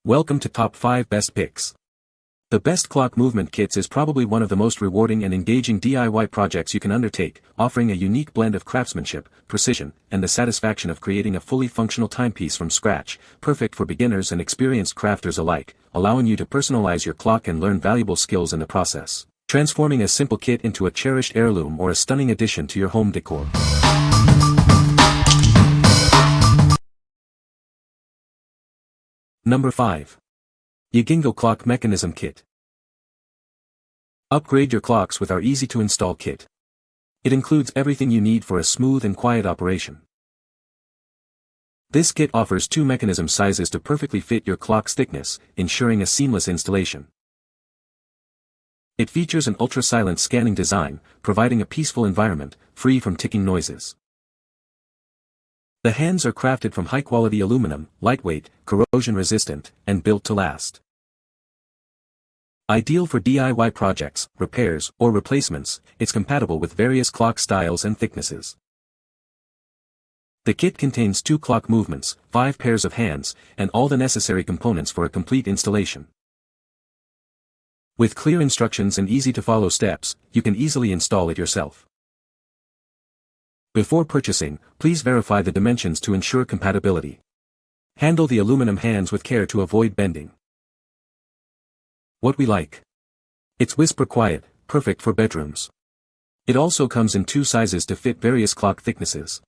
Welcome to Top 5 Best Picks. The Best Clock Movement Kits is probably one of the most rewarding and engaging DIY projects you can undertake, offering a unique blend of craftsmanship, precision, and the satisfaction of creating a fully functional timepiece from scratch, perfect for beginners and experienced crafters alike, allowing you to personalize your clock and learn valuable skills in the process, transforming a simple kit into a cherished heirloom or a stunning addition to your home decor. Number 5. YOGINGO Clock Mechanism Kit. Upgrade your clocks with our easy-to-install kit. It includes everything you need for a smooth and quiet operation. This kit offers 2 mechanism sizes to perfectly fit your clock's thickness, ensuring a seamless installation. It features an ultra-silent scanning design, providing a peaceful environment, free from ticking noises. The hands are crafted from high-quality aluminum, lightweight, corrosion-resistant, and built to last. Ideal for DIY projects, repairs, or replacements, it's compatible with various clock styles and thicknesses. The kit contains 2 clock movements, 5 pairs of hands, and all the necessary components for a complete installation. With clear instructions and easy-to-follow steps, you can easily install it yourself. Before purchasing, please verify the dimensions to ensure compatibility. Handle the aluminum hands with care to avoid bending. What we like. It's whisper quiet, perfect for bedrooms. It also comes in 2 sizes to fit various clock thicknesses.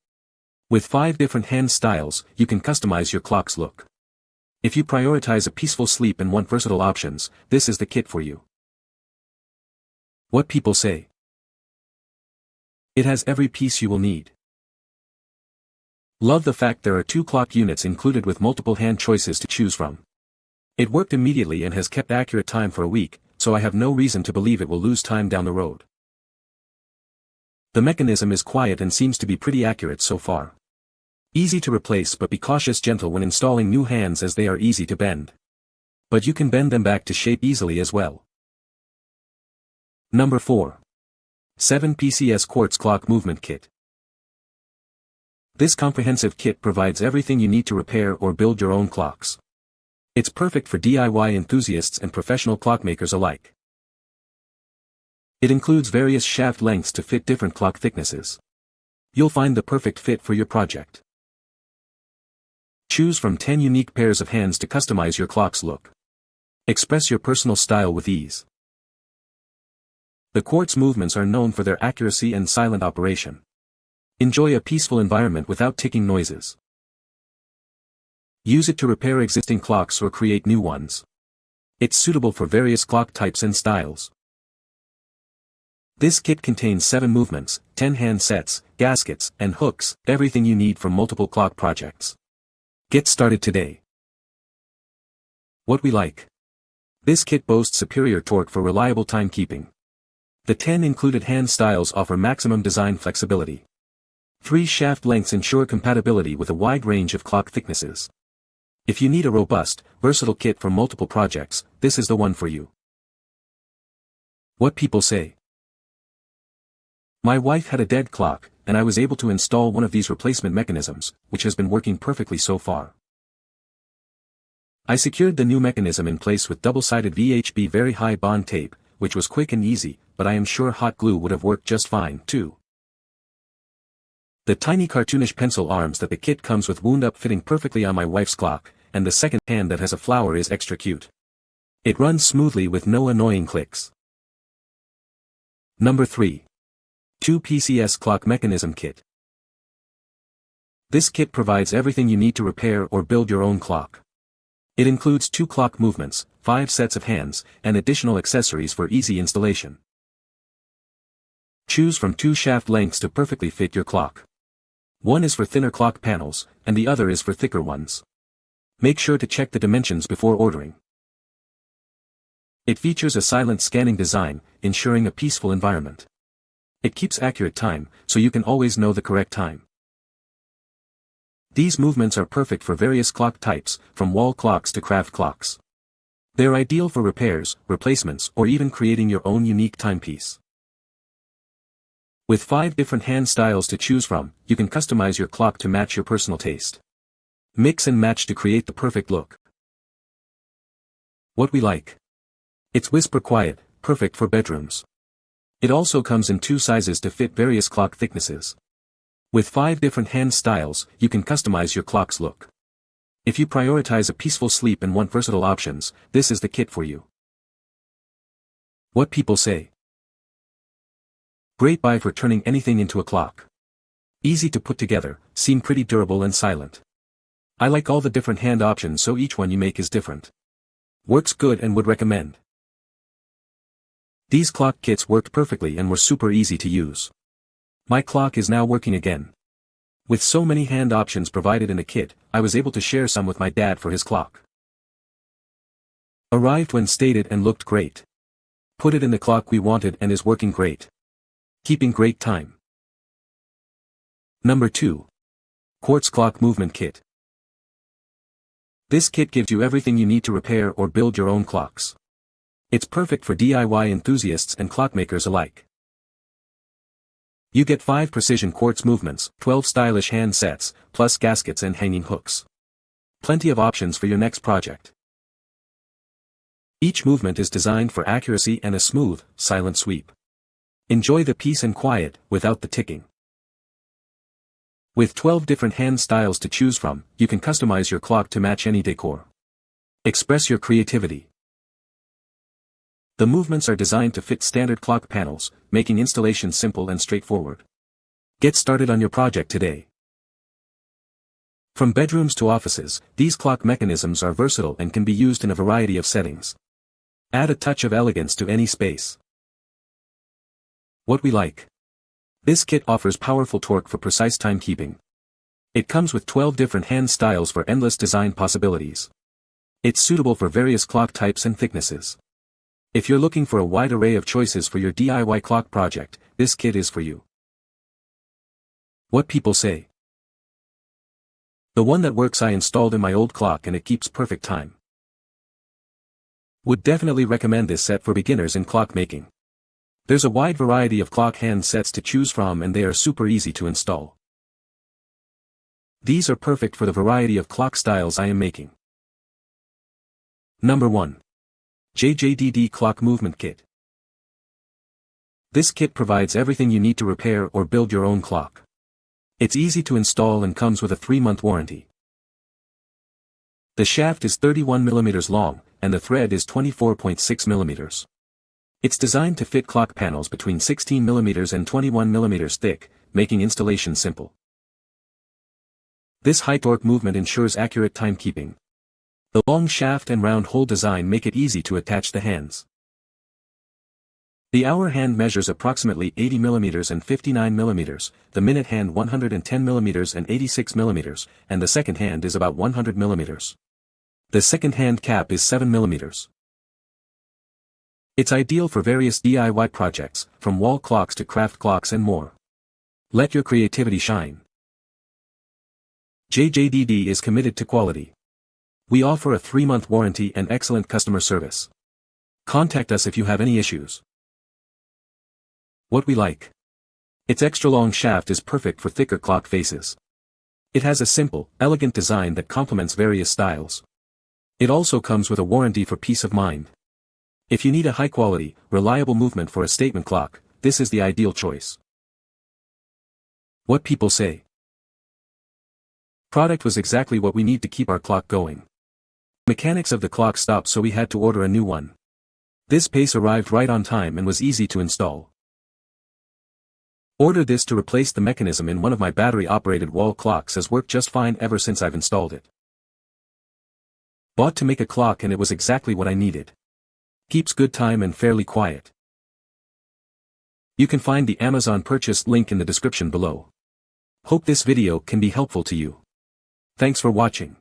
With 5 different hand styles, you can customize your clock's look. If you prioritize a peaceful sleep and want versatile options, this is the kit for you. What people say. It has every piece you will need. Love the fact there are 2 clock units included with multiple hand choices to choose from. It worked immediately and has kept accurate time for a week, so I have no reason to believe it will lose time down the road. The mechanism is quiet and seems to be pretty accurate so far. Easy to replace, but be cautious, gentle when installing new hands as they are easy to bend. But you can bend them back to shape easily as well. Number 4. 7 PCS Quartz Clock Movement Kit. This comprehensive kit provides everything you need to repair or build your own clocks. It's perfect for DIY enthusiasts and professional clockmakers alike. It includes various shaft lengths to fit different clock thicknesses. You'll find the perfect fit for your project. Choose from 10 unique pairs of hands to customize your clock's look. Express your personal style with ease. The quartz movements are known for their accuracy and silent operation. Enjoy a peaceful environment without ticking noises. Use it to repair existing clocks or create new ones. It's suitable for various clock types and styles. This kit contains 7 movements, 10 hand sets, gaskets, and hooks, everything you need for multiple clock projects. Get started today. What we like. This kit boasts superior torque for reliable timekeeping. The 10 included hand styles offer maximum design flexibility. 3 shaft lengths ensure compatibility with a wide range of clock thicknesses. If you need a robust, versatile kit for multiple projects, this is the one for you. What people say. My wife had a dead clock, and I was able to install one of these replacement mechanisms, which has been working perfectly so far. I secured the new mechanism in place with double-sided VHB very high bond tape, which was quick and easy, but I am sure hot glue would have worked just fine, too. The tiny cartoonish pencil arms that the kit comes with wound up fitting perfectly on my wife's clock, and the second hand that has a flower is extra cute. It runs smoothly with no annoying clicks. Number 3. 2 PCS Clock Mechanism Kit. This kit provides everything you need to repair or build your own clock. It includes 2 clock movements, 5 sets of hands, and additional accessories for easy installation. Choose from 2 shaft lengths to perfectly fit your clock. One is for thinner clock panels, and the other is for thicker ones. Make sure to check the dimensions before ordering. It features a silent scanning design, ensuring a peaceful environment. It keeps accurate time, so you can always know the correct time. These movements are perfect for various clock types, from wall clocks to craft clocks. They're ideal for repairs, replacements, or even creating your own unique timepiece. With 5 different hand styles to choose from, you can customize your clock to match your personal taste. Mix and match to create the perfect look. What we like. It's whisper quiet, perfect for bedrooms. It also comes in 2 sizes to fit various clock thicknesses. With 5 different hand styles, you can customize your clock's look. If you prioritize a peaceful sleep and want versatile options, this is the kit for you. What people say. Great buy for turning anything into a clock. Easy to put together, seem pretty durable and silent. I like all the different hand options, so each one you make is different. Works good and would recommend. These clock kits worked perfectly and were super easy to use. My clock is now working again. With so many hand options provided in a kit, I was able to share some with my dad for his clock. Arrived when stated and looked great. Put it in the clock we wanted and is working great. Keeping great time. Number 2. Quartz Clock Movement Kit. This kit gives you everything you need to repair or build your own clocks. It's perfect for DIY enthusiasts and clockmakers alike. You get 5 precision quartz movements, 12 stylish hand sets, plus gaskets and hanging hooks. Plenty of options for your next project. Each movement is designed for accuracy and a smooth, silent sweep. Enjoy the peace and quiet, without the ticking. With 12 different hand styles to choose from, you can customize your clock to match any decor. Express your creativity. The movements are designed to fit standard clock panels, making installation simple and straightforward. Get started on your project today. From bedrooms to offices, these clock mechanisms are versatile and can be used in a variety of settings. Add a touch of elegance to any space. What we like. This kit offers powerful torque for precise timekeeping. It comes with 12 different hand styles for endless design possibilities. It's suitable for various clock types and thicknesses. If you're looking for a wide array of choices for your DIY clock project, this kit is for you. What people say. The one that works I installed in my old clock and it keeps perfect time. Would definitely recommend this set for beginners in clock making. There's a wide variety of clock hand sets to choose from and they are super easy to install. These are perfect for the variety of clock styles I am making. Number 1. JJDD Clock Movement Kit. This kit provides everything you need to repair or build your own clock. It's easy to install and comes with a 3-month warranty. The shaft is 31 mm long, and the thread is 24.6 mm. It's designed to fit clock panels between 16 mm and 21 mm thick, making installation simple. This high torque movement ensures accurate timekeeping. The long shaft and round hole design make it easy to attach the hands. The hour hand measures approximately 80 mm and 59 mm, the minute hand 110 mm and 86 mm, and the second hand is about 100 mm. The second hand cap is 7 mm. It's ideal for various DIY projects, from wall clocks to craft clocks and more. Let your creativity shine. JJDD is committed to quality. We offer a 3-month warranty and excellent customer service. Contact us if you have any issues. What we like. Its extra long shaft is perfect for thicker clock faces. It has a simple, elegant design that complements various styles. It also comes with a warranty for peace of mind. If you need a high-quality, reliable movement for a statement clock, this is the ideal choice. What people say. Product was exactly what we need to keep our clock going. Mechanics of the clock stopped, so we had to order a new one. This piece arrived right on time and was easy to install. Ordered this to replace the mechanism in one of my battery-operated wall clocks, has worked just fine ever since I've installed it. Bought to make a clock and it was exactly what I needed. Keeps good time and fairly quiet. You can find the Amazon purchase link in the description below. Hope this video can be helpful to you. Thanks for watching.